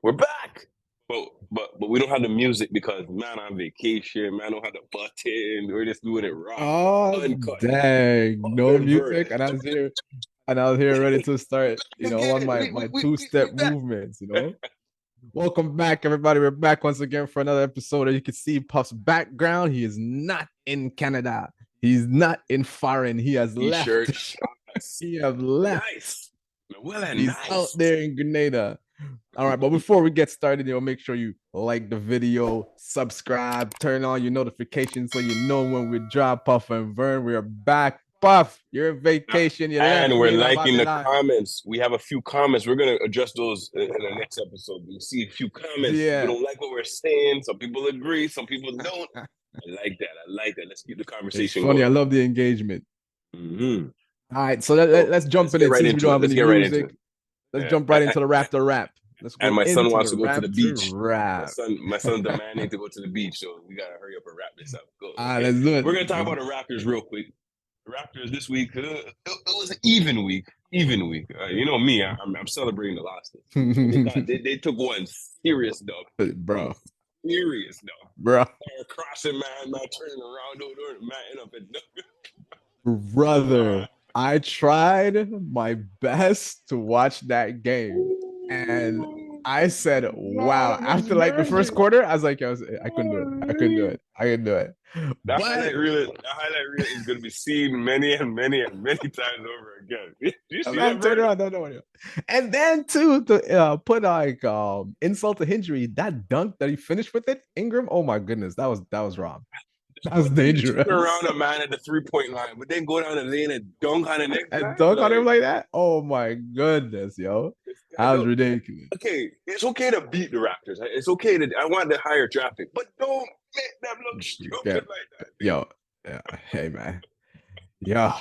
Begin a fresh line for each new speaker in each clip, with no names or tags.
We're back. But we don't have the music because man on vacation, man don't have the button. We're just doing it raw.
Oh,
Uncut.
dang.
Puff
No
Vern Vern.
music. And I was here ready to start, on
Again,
my two-step
we back.
movements. Welcome back, everybody. We're back once again for another episode. As you can see, Puff's background. He is not in Canada. He's not in foreign. He has
T-shirt,
left.
shots.
He has left.
Nice. Well and
He's out
nice.
there in Grenada. All right, but before we get started, make sure you like the video, subscribe, turn on your notifications so you know when we drop. Puff and Vern, we are back. Puff, you're on vacation. You left
And we're
me in
liking the
Babylon.
comments. We have a few comments. We're gonna address those in the next episode. We see a few comments.
Yeah.
We don't like what we're saying. Some people agree, some people don't. I like that. Let's keep the
It's
conversation
funny. I
going.
love the engagement.
Mm-hmm.
All right, so let's jump in.
Get right
Since we
into
don't
it.
have
Let's
any
get right into
music,
it.
let's
Yeah.
jump right into the Raptor rap. Let's go
And my son
into
wants
the
to go to the
Raptor
beach.
rap.
My son's demanding to go to the beach, so we gotta hurry up and wrap this up. Go.
All right,
Okay.
let's do it.
We're gonna talk about the Raptors real quick. The Raptors this week, it was an even week. Even week. You know me, I'm celebrating the losses. They took one serious dub,
bro.
Serious dub.
Bro.
They're crossing man turning around, man end up at
Brother, I tried my best to watch that game, and I said, "Wow!" After like the first quarter, I was like, "I couldn't do it. I couldn't do it. I couldn't do it."
That highlight reel is going to be seen many and many and many times over again. You see that,
turn around, no. And then too, to put like insult to injury, that dunk that he finished with it, Ingram. Oh my goodness, that was wrong. That was dangerous.
Turn around a man at the 3-point line, but then go down the lane and dunk on the next
and dunk on him like that. Oh my goodness, yo, that was ridiculous.
Okay, it's okay to beat the Raptors. It's okay to. I want the higher draft pick, but don't make them look stupid like that.
Yo, hey man, yo.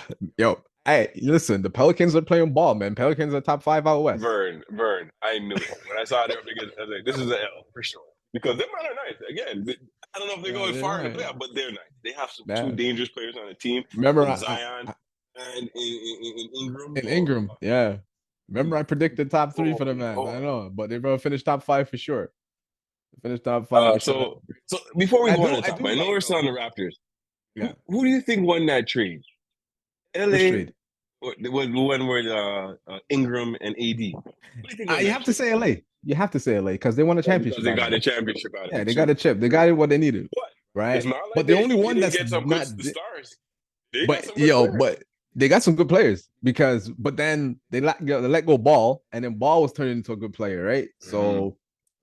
Hey, listen, the Pelicans are playing ball, man. Pelicans are top 5 out west.
Vern, I knew it when I saw them. I was like, this is an L for sure because them are nice. Again, I don't know if they're going far in the playoff, but they're nice. They have some two dangerous players on the team.
Remember
Zion and in Ingram.
In Ingram, yeah. Remember I predicted top 3 for the man. I know, but they're gonna finish top 5 for sure. Finish top 5.
So before we go on the top, I know we're still on the Raptors. Yeah. Who do you think won that trade? LA. When were Ingram and AD?
You have to say LA. You have to say LA because they won a championship.
They got a championship out of it.
Yeah, they got a chip. They got what they needed.
What?
Right?
Like
but the only one that's
get some
not
good stars.
But they got some good players but then they let go Ball, and then Ball was turning into a good player, right? So,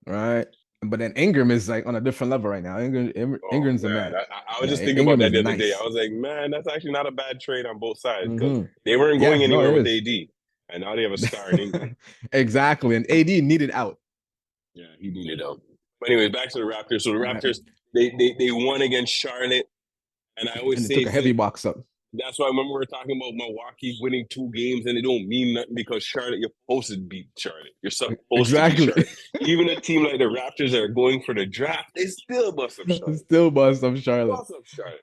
right. But then Ingram is like on a different level right now. Ingram's a man.
I was just thinking about that the other day. I was like, man, that's actually not a bad trade on both sides because they weren't going anywhere with AD, and now they have a star in Ingram.
Exactly, and AD needed out.
Yeah, he needed out. But anyway, back to the Raptors. So the Raptors, they won against Charlotte, and I always say
took a heavy box up.
That's why when we were talking about Milwaukee winning 2 games and it don't mean nothing because Charlotte, you're supposed to beat Charlotte. You're supposed to beat Charlotte. Even a team like the Raptors that are going for the draft, they still bust up Charlotte.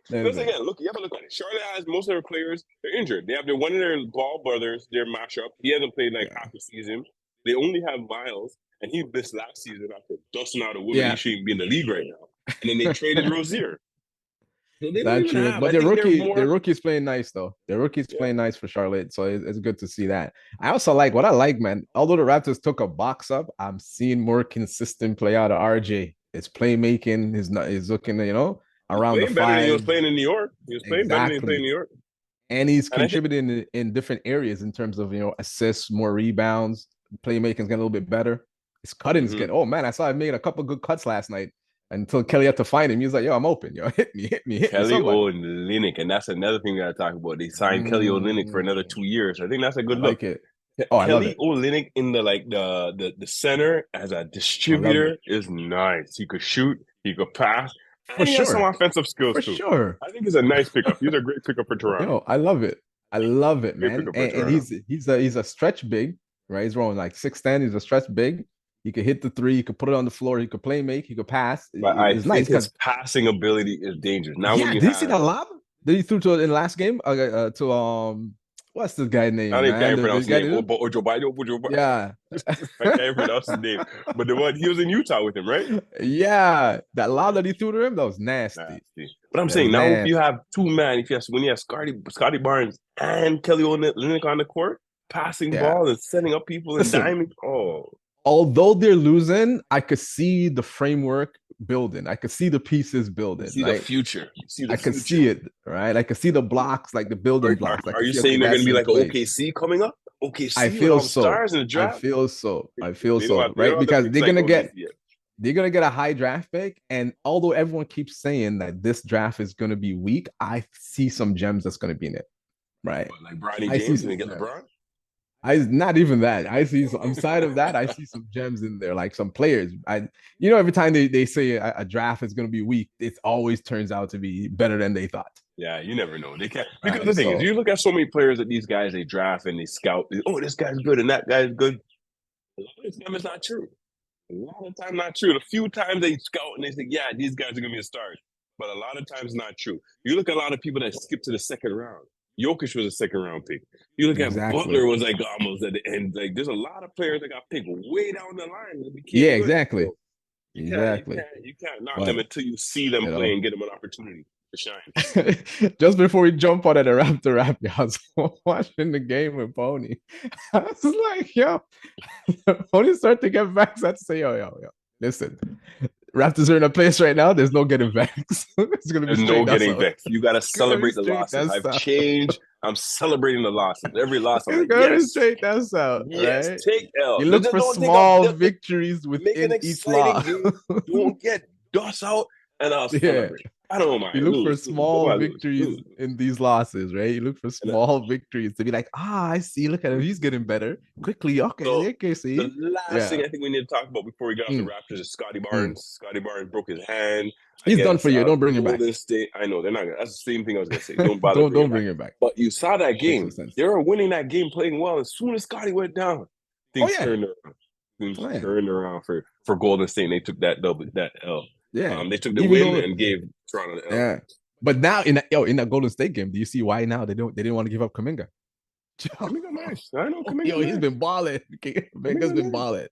Because again, you have to look at it. Charlotte has most of their players, they're injured. They have one of their Ball brothers, their mashup. He hasn't played half the season. They only have Miles, and he missed last season after dusting out a woman. He shouldn't be in the league right now. And then they traded Rozier.
That's true, but their rookie's playing nice though. Their rookie's playing nice for Charlotte, so it's good to see that. I also like man. Although the Raptors took a box up, I'm seeing more consistent play out of RJ. His playmaking is looking, around the 5.
He was playing in New York. He was playing better than he played in New York,
and he's contributing in different areas in terms of assists, more rebounds. Playmaking's getting a little bit better. His cutting's getting. Oh man, I saw him making a couple good cuts last night. Until Kelly had to find him, he was like, "Yo, I'm open. Yo, hit me."
Kelly Olynyk, and that's another thing we gotta talk about. They signed Kelly Olynyk for another 2 years. I think that's a good look.
Like it.
Kelly Olynyk in the center as a distributor is nice. He could shoot, he could pass. And he has some offensive skills too.
Sure.
I think he's a nice pickup. He's a great pickup for Toronto.
Yo, I love it, man. And he's a stretch big, right? He's running like 6'10". He's a stretch big. He could hit the 3. He could put it on the floor. He could play make. He could pass.
But I think his passing ability is dangerous. Now,
did you see that lob that he threw to in the last game to what's this guy's name,
I don't even
man?
can't pronounce his name.
Ojo Biden. Yeah.
I can't pronounce his name. But the one he was in Utah with him, right?
Yeah. That lob that he threw to him, that was nasty.
But I'm saying now if you have two men, when you have Scotty Barnes and Kelly Olynyk on the court, passing ball and setting up people and diming.
Although they're losing, I could see the framework building. I could see the pieces building.
See the future.
I could see it, right? I could see the blocks, like the building blocks.
Are you saying they're going to be like an OKC coming up? OKC,
I feel so.
Stars in the draft?
I feel so, right? Because they're gonna get a high draft pick, and although everyone keeps saying that this draft is gonna be weak, I see some gems that's gonna be in it, right?
Like Bronny James and get LeBron.
Not even that. I see outside of that, I see some gems in there, like some players. Every time they say a draft is going to be weak, it always turns out to be better than they thought.
Yeah, you never know. They can't. Because the thing is, you look at so many players that these guys they draft and they scout. Oh, this guy's good and that guy's good. A lot of times it's not true. A lot of times not true. A few times they scout and they think, yeah, these guys are going to be a stars. But a lot of times not true. You look at a lot of people that skip to the second round. Jokic was a second-round pick. You look at Butler was like almost at the end. Like there's a lot of players that got picked way down the line.
Yeah, exactly.
So you can't knock them until you see them play and get them an opportunity to shine.
Just before we jump on at the Raptor rap, I was watching the game with Pony. I was like, Pony started to get vexed. I had to say, yo, listen. Raptors are in a place right now. There's no getting vexed.
There's no getting vexed. You got to celebrate the losses. I've changed. I'm celebrating the losses. Every loss, I'm like,
straight that's out.
Yes,
right?
Take L.
You look for small victories within each loss.
Don't get dust out, and I'll celebrate. I don't mind.
You look for small victories in these losses, right? You look for small victories to be like, I see. Look at him. He's getting better quickly. Okay, see.
The last thing I think we need to talk about before we get off the Raptors is Scotty Barnes. Scotty Barnes broke his hand.
He's done for you. Don't bring him back.
I know they're not gonna. That's the same thing I was gonna say. Don't bother.
don't bring him back.
But you saw that game. They were winning that game, playing well. As soon as Scotty went down, things turned around. Things turned around for Golden State. And they took that L.
Yeah,
they took the win and gave Toronto the L.
Yeah, but now in that Golden State game, do you see why now they didn't want to give up Kuminga?
Kuminga nice. I know Kuminga.
He's been balling. Kuminga's been balling.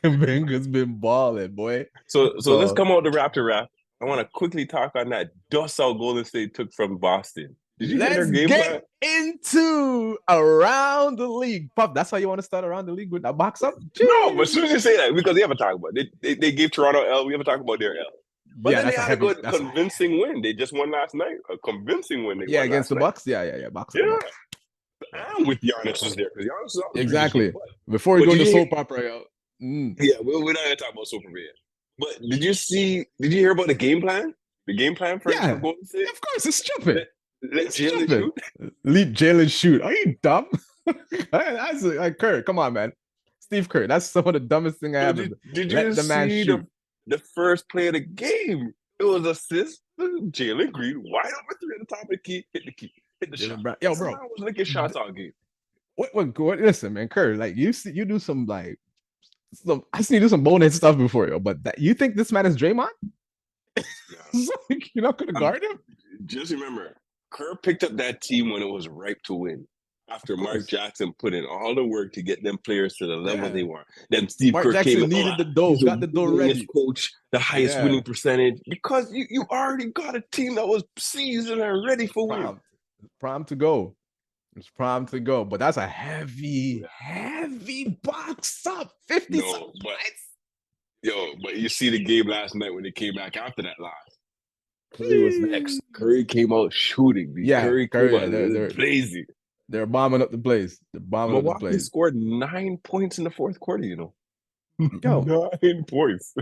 Kuminga's been balling, boy.
So let's come out the Raptor rap. I want to quickly talk on that dust out Golden State took from Boston. Did you
Let's get into around the league. Puff, that's how you want to start around the league with that box up?
No, but as soon as you say that, because we haven't talked about it. They gave Toronto L. We haven't talked about their L. But then they had a good convincing win. They just won last night. A convincing win.
Against the Bucks. Yeah. Bucks.
Yeah. And with Giannis was there because Giannis is
exactly. Before we go to soap opera,
yeah, we're not gonna talk about soap opera yet. But did you hear about the game plan? The game plan for Golden State?
Of course, it's stupid.
Let Jalen shoot.
Leave Jalen shoot. Are you dumb? That's like Kerr. Come on, man. Steve Kerr. That's some of the dumbest thing I ever.
Did you see the first play of the game? It was assist. Jalen Green wide open three at the top of the key. Hit the shot.
Yo, bro.
I was licking shots all game.
What? Listen, man, Kerr. Like you do some like. I see you do some bonehead stuff before, but you think this man is Draymond? You're not gonna guard him?
Just remember, Kerr picked up that team when it was ripe to win. After Mark Jackson put in all the work to get them players to the level they want. Then Steve Kerr
Jackson needed the dough, got the dough ready.
Coach, the highest winning percentage, because you already got a team that was seasoned and ready for win.
Prime to go. It's prime to go, but that's a heavy box up. 50
but you see the game last night when they came back after that loss. Curry was next. Curry came out shooting. Curry they're blazing.
They're bombing up the place.
Milwaukee scored 9 points in the fourth quarter, you know.
Yo,
9 points.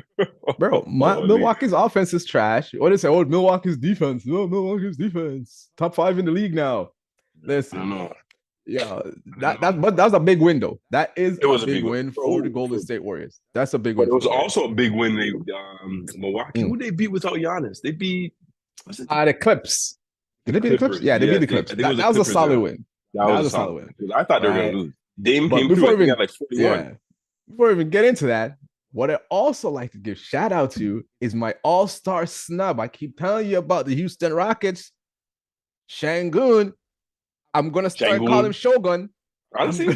Bro, Milwaukee's offense is trash. What is it? Oh, Milwaukee's defense. No, Milwaukee's defense. Top 5 in the league now. Listen,
I know.
Yeah, but that's a big win though. That is a big win for the Golden State Warriors. That's a big win.
It was also a big win. Milwaukee. Who they beat without Giannis? They beat
the Clips. Did they beat the Clips? Yeah, they beat the Clips. That was a solid win. That was a solid win.
I thought they were going to lose. Dame came through. They got like 41.
Before we even get into that, what I also like to give shout out to is my all-star snub. I keep telling you about the Houston Rockets. Şengün. I'm gonna start calling him Shogun.
Honestly,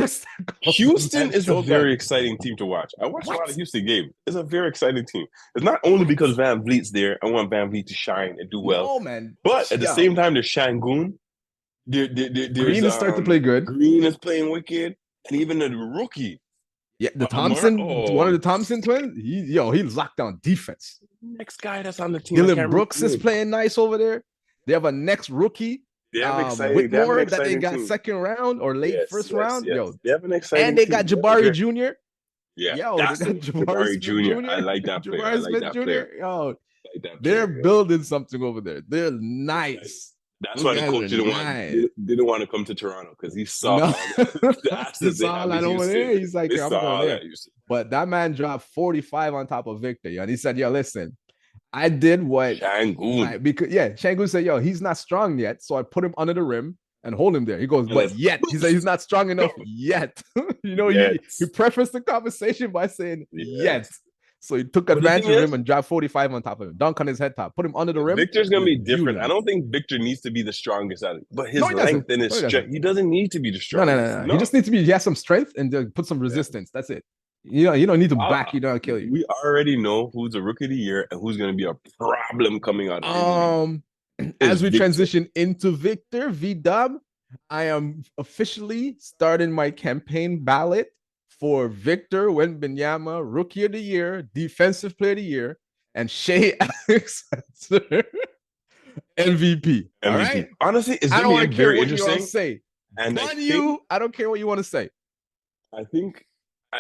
Houston is a very exciting team to watch. I watched a lot of Houston games. It's a very exciting team. It's not only because Van Vliet's there. I want Van Vliet to shine and do well.
No, man.
But at the same time, there's Şengün.
Green is starting to play good.
Green is playing wicked. And even the rookie.
Yeah, the Thompson, one of the Thompson twins. He's locked down defense.
Next guy that's on the team.
Dylan Brooks is playing nice over there. They have a next rookie. Whitmore that they got second round or late first round.
Yes. They have an exciting
and they got Jabari Jr.
Yeah, that's Jabari Jr. I like that player.
Jabari Smith Jr. Yo, they're building something over there. They're nice.
That's why the coach didn't want to come to Toronto because he saw
he saw that over there. He's like, I'm going there. But that man dropped 45 on top of Victor. And he said, listen. I did what Şengün said, he's not strong yet. So I put him under the rim and hold him there. He goes, but yet. He said he's not strong enough yet. He prefaced the conversation by saying yet. So he took advantage of him and dropped 45 on top of him. Dunk on his head top. Put him under the rim.
Victor's gonna be different. I don't think Victor needs to be the strongest at it. But his length and his strength, he doesn't need to be the strongest.
No. He just needs to be, he has some strength and put some resistance. That's it. You don't need to back kill you.
We already know who's the rookie of the year and who's going to be a problem coming out of
as we transition into Victor V-Dub, I am officially starting my campaign ballot for Victor Wembanyama, Rookie of the Year, Defensive Player of the Year, and Shea Alexander, MVP. All right?
Honestly, it's going to be very interesting.
I don't care what you want to say.
I think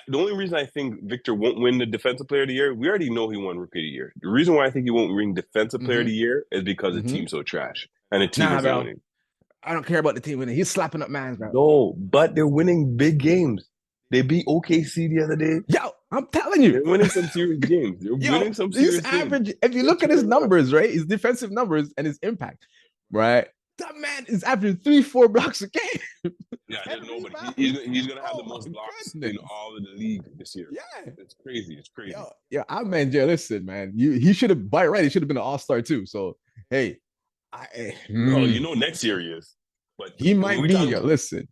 the only reason I think Victor won't win the Defensive Player of the Year, we already know he won Rookie of the Year. The reason why I think he won't win Defensive Player of the Year is because the team's so trash and the team is winning.
I don't care about the team winning. He's slapping up mans, bro.
No, but they're winning big games. They beat OKC the other day.
Yo, I'm telling you,
they're winning some serious games. They're winning some serious games.
If you look at his numbers, right, his defensive numbers and his impact, right. That man is averaging 3-4 blocks a game.
Yeah, there's nobody. He's gonna have the most blocks in all of the league this year.
Yeah,
it's crazy. It's crazy.
Listen, man. He should have by right. He should have been an all-star too. So hey,
next year he is. But
he might be. Listen,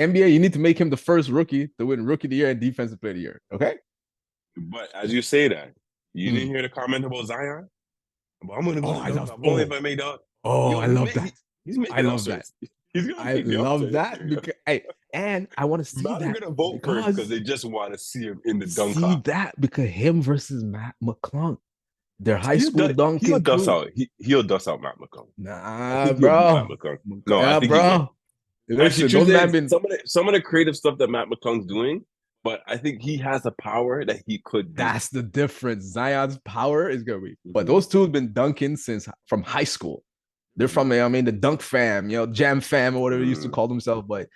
NBA, you need to make him the first rookie to win Rookie of the Year and Defensive Player of the Year. Okay.
But as you say that, you didn't hear the comment about Zion. But I'm gonna go. Only if I made out.
Oh, I love that.
I love
that. I love that because and I want to see that.
I'm gonna vote for him because they just want to see him in the dunk. See
that because him versus Matt McClung, their high school dunking.
He'll dust out Matt McClung.
Nah, bro.
Bro. Listen, some of the creative stuff that Matt McClung's doing, but I think he has a power that he could.
That's the difference. Zion's power is gonna be. But those two have been dunking from high school. They're from the dunk fam, jam fam or whatever they used to call themselves. But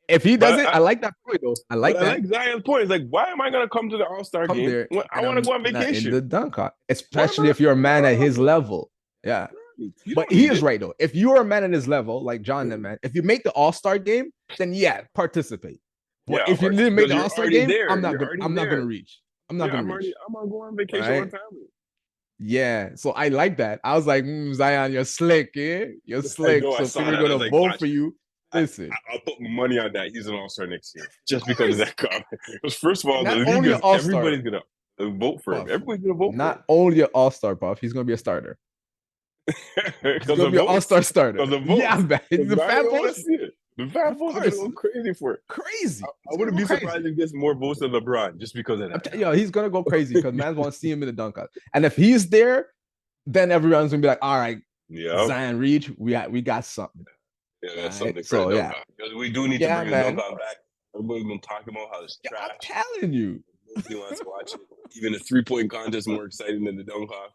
if he does I like that point though. I like Zion's
point. It's like, why am I gonna come to the All-Star game? I want to go on vacation.
In the dunk, especially if you're a man at his level. Yeah. But he is right though. If you're a man at his level, like John, man, if you make the All-Star game, then participate. But if you didn't make the All-Star game, I'm not gonna reach. I'm not gonna reach.
I'm gonna go on vacation with family.
Yeah, so I like that. I was like, Zion, you're slick, You're slick. So people are gonna vote for you. Listen,
I'll put money on that. He's an all-star next year just because of that comment. Because first of all, the league everybody's gonna vote for him. Everybody's gonna vote.
Not only an all-star, Puff. He's gonna be a starter. He's gonna be an all-star starter. Yeah, man. The fan votes.
The fan votes are going crazy for it.
Crazy.
I wouldn't be surprised if he gets more votes than LeBron just because of that.
He's gonna go crazy because man wants to see him in the dunk out. And if he's there, then everyone's gonna be like, all right, Zion reach, we got something.
Yeah, that's something. So because we do need to bring the dunk out back. Everybody's been talking about how it's trash.
I'm telling you.
He wants to watch it. Even the 3-point contest is more exciting than the dunk off.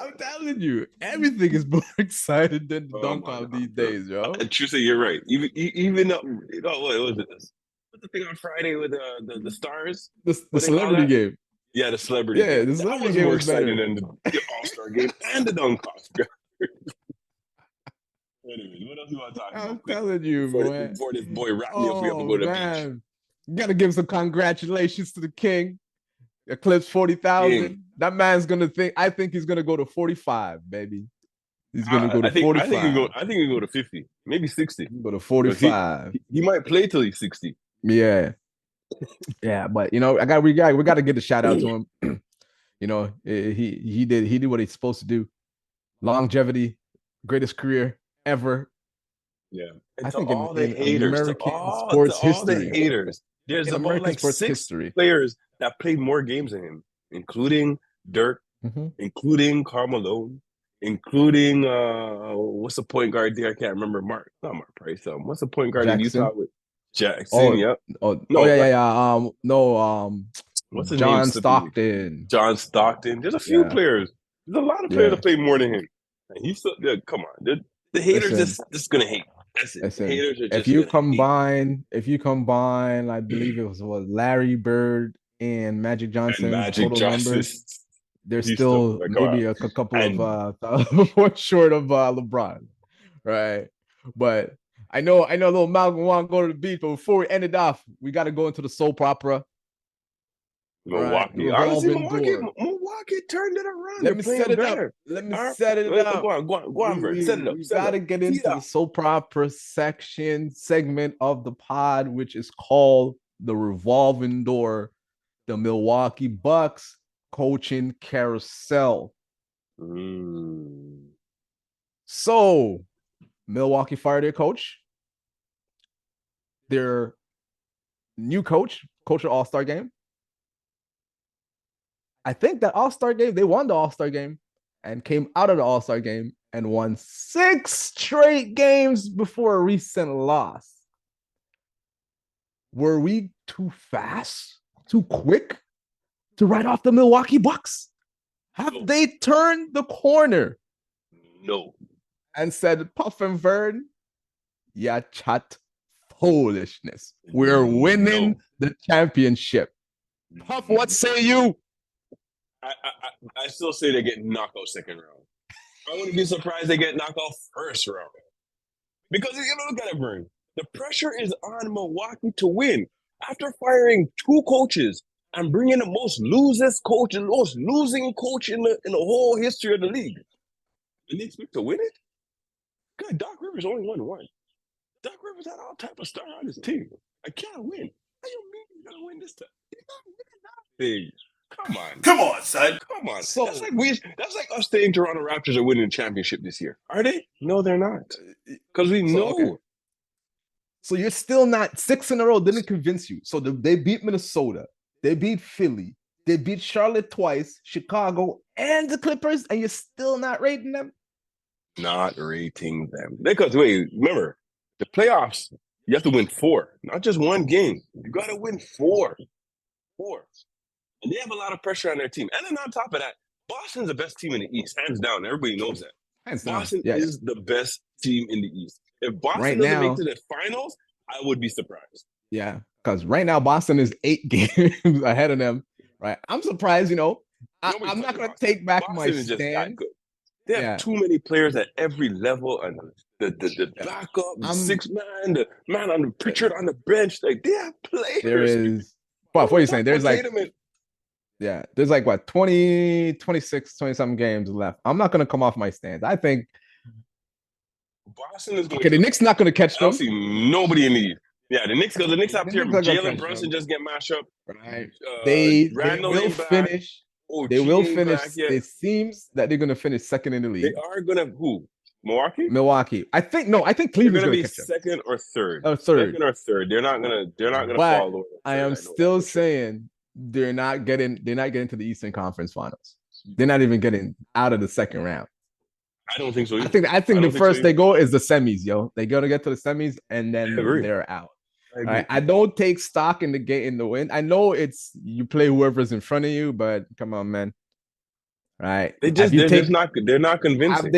I'm telling you, everything is more exciting than the dunk off these days, yo.
Tuesday, you're right. Even what was it? What's the thing on Friday with the stars?
The celebrity game.
Yeah, the celebrity.
Yeah, the celebrity game
was more
exciting
than the All-Star game and the dunk off. Anyways, what else you want to talk about?
I'm telling you, boy.
Before this boy wrap me up, we have to go to the beach.
You gotta give some congratulations to the king. Eclipse 40,000. That man's gonna think. I think he's gonna go to 45, baby. He's gonna go to
I think
45.
I think you go to 50, maybe 60.
Go to 45.
He might play till he's 60.
Yeah. Yeah, but we got to get a shout out to him. He did what he's supposed to do. Longevity, greatest career ever.
Yeah.
I think
all the haters,
American sports history.
The haters. There's about like 6 players that played more games than him, including Dirk, including Carmelo, including what's the point guard there? I can't remember. Not Mark Price. What's the point guard in Utah with Jackson? Yep. What's his
John
name?
Stockton.
John Stockton. There's a few players. There's a lot of players that played more than him. And he's still come on. The haters just gonna hate. That's it.
Listen,
Haters are just
if you combine, I believe it was Larry Bird and Magic Johnson's total numbers. There's still maybe a couple of points short of LeBron, right? But I know little Malcolm want to go to the beach, but before we end it off, we got to go into the soap opera.
Milwaukee.
Right?
Honestly, Milwaukee turned it around.
Let me set it up.
Go on, Vern. Set it up.
We got to get into the soap opera segment of the pod, which is called the revolving door, the Milwaukee Bucks coaching carousel. So, Milwaukee fired their coach. Their new coach an All-Star game. I think that All-Star game, they won the All-Star game and came out of the All-Star game and won 6 straight games before a recent loss. Were we too fast, too quick to write off the Milwaukee Bucks? Have they turned the corner?
No.
And said, Puff and Vern, chat foolishness. We're winning the championship. Puff, what say you?
I still say they get knocked out second round. I wouldn't be surprised they get knocked out first round. Because you look at it, Vern. The pressure is on Milwaukee to win. After firing 2 coaches and bringing the most losing coach in the whole history of the league, and they expect to win it? God, Doc Rivers only won 1. Doc Rivers had all type of star on his team. I can't win. How you mean you're gonna win this time? You're not winning nothing. Come on, son. Come on. So, that's like us saying Toronto Raptors are winning the championship this year. Are they? No, they're not. Because we know. Okay.
So you're still not 6 in a row. Didn't convince you. So they beat Minnesota. They beat Philly. They beat Charlotte twice, Chicago, and the Clippers, and you're still not rating them?
Not rating them. Because, remember, the playoffs, you have to win 4, not just 1 game. You got to win 4. 4. And they have a lot of pressure on their team. And then on top of that, Boston's the best team in the East, hands down. Everybody knows that. Boston is the best team in the East. If Boston doesn't make to the finals, I would be surprised.
Yeah, because right now Boston is 8 games ahead of them. Right, I'm surprised. I'm not going to take back my stand.
They have too many players at every level, and the backup, the 6-man, the man on the Pritchard on the bench. Like, they have players.
There is. What are you saying? There's like. Yeah, there's like 20, 26, 20-something games left. I'm not going to come off my stance. I think
Boston is going
the Knicks not going to catch them.
I don't see nobody in the East. Yeah, the Knicks, because the Knicks after Jalen Brunson just get mashed up.
Right. They will finish. They will finish. It seems that they're going to finish second in the league.
They are going to who?
Milwaukee. I think Cleveland's going to be
second or third.
Second
or third. They're not going to fall over.
I am still saying they're not getting to the Eastern Conference Finals. They're not even getting out of the second round.
I don't think so
either. I think the first they go is the semis, yo. They got to get to the semis and then they're out. I don't take stock in the win. I know it's you play whoever's in front of you, but come on, man. Right?
They're not convincing.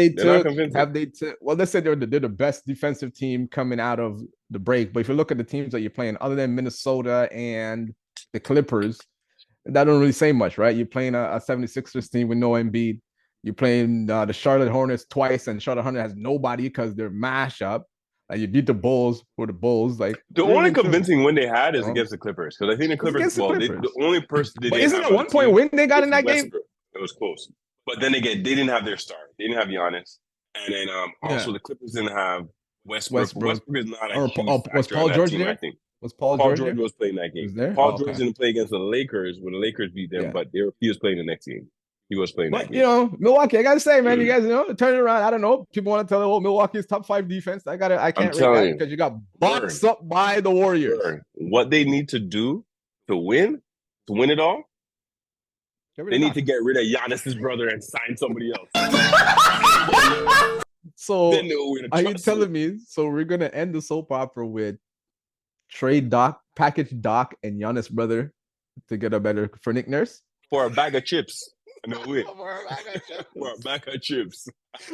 Well, they said they're the best defensive team coming out of the break. But if you look at the teams that you're playing, other than Minnesota and the Clippers, that don't really say much, right? You're playing a 76ers team with no Embiid. You're playing the Charlotte Hornets twice, and Charlotte Hornets has nobody because they're mash up. You beat the Bulls for the Bulls. Like
the only convincing win they had is against the Clippers, because I think the Clippers. The only person.
Isn't it a 1-point win they got in that game?
It was close, but then again, they didn't have their star. They didn't have Giannis. And then also the Clippers didn't have Westbrook.
Westbrook
Westbrook is not a huge
was
factor
Paul
on that
George
team,
there?
I think.
Was Paul
George
there?
was playing that game.
Was there?
Paul George didn't play against the Lakers when the Lakers beat them, but he was playing the next game. He was playing that game.
Milwaukee, I gotta say, man, you guys, turn it around. I don't know. People want to tell Milwaukee's top 5 defense. I can't rate that because you got boxed up by the Warriors.
What they need to do to win it all, they need to get rid of Giannis's brother and sign somebody else.
So are you telling me? So we're gonna end the soap opera with trade package Doc, and Giannis brother to get a better for Nick Nurse
for a bag of chips. No way. For a bag of chips.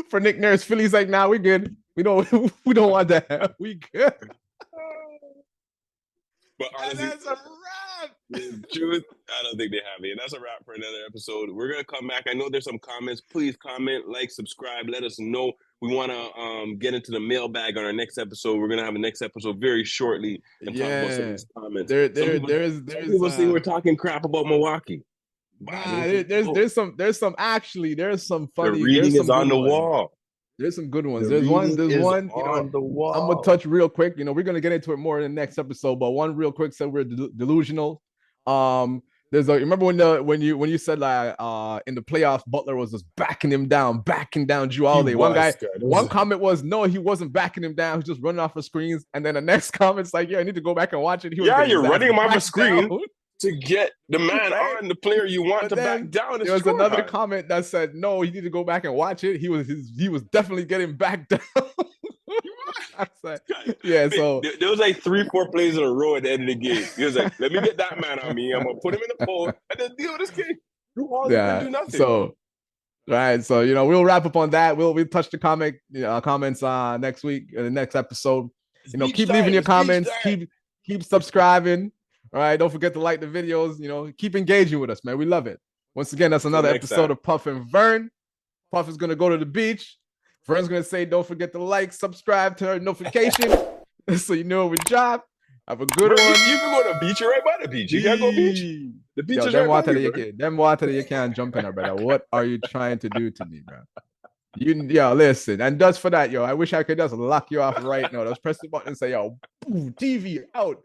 For Nick Nurse, Philly's like, nah, we good. We don't want that. We good.
But honestly, that's a wrap. Truth, I don't think they have it. And that's a wrap for another episode. We're gonna come back. I know there's some comments. Please comment, like, subscribe. Let us know. We want to get into the mailbag on our next episode. We're gonna have a next episode very shortly and talk about some of these comments. There's people say we're talking crap about Milwaukee.
There's some funny.
The reading is on the wall.
There's some good ones. There's one on the wall. I'm gonna touch real quick. We're gonna get into it more in the next episode, but one real quick said we're delusional. Remember when you said like in the playoffs Butler was just backing down Jrue Holiday. One comment was no, he wasn't backing him down. He's just running off of screens. And then the next comment's like, yeah, I need to go back and watch it.
You're running him off a screen to get the man on the player you want to back down.
There was another comment that said no, he need to go back and watch it. He was definitely getting back down. Yeah, so
there was like 3-4 plays in a row at the end of the game. He was like, let me get that man on me. I'm gonna put him in the pole and then deal with this game. Do nothing.
So right, so we'll wrap up on that. We'll touch the comments next week in the next episode. Keep leaving your comments, keep subscribing. All right, don't forget to like the videos. Keep engaging with us, man. We love it. Once again, that's another episode of Puff and Vern. Puff is gonna go to the beach. Vern's gonna say, don't forget to like, subscribe, turn on notification so you know we drop. Have a good one.
You can go to the beach. You're right by the beach. You gotta go beach. The beach is right by you.
Them water that you can't jump in, brother. What are you trying to do to me, bro? Listen. And just for that, I wish I could just lock you off right now. Just press the button and say, TV out.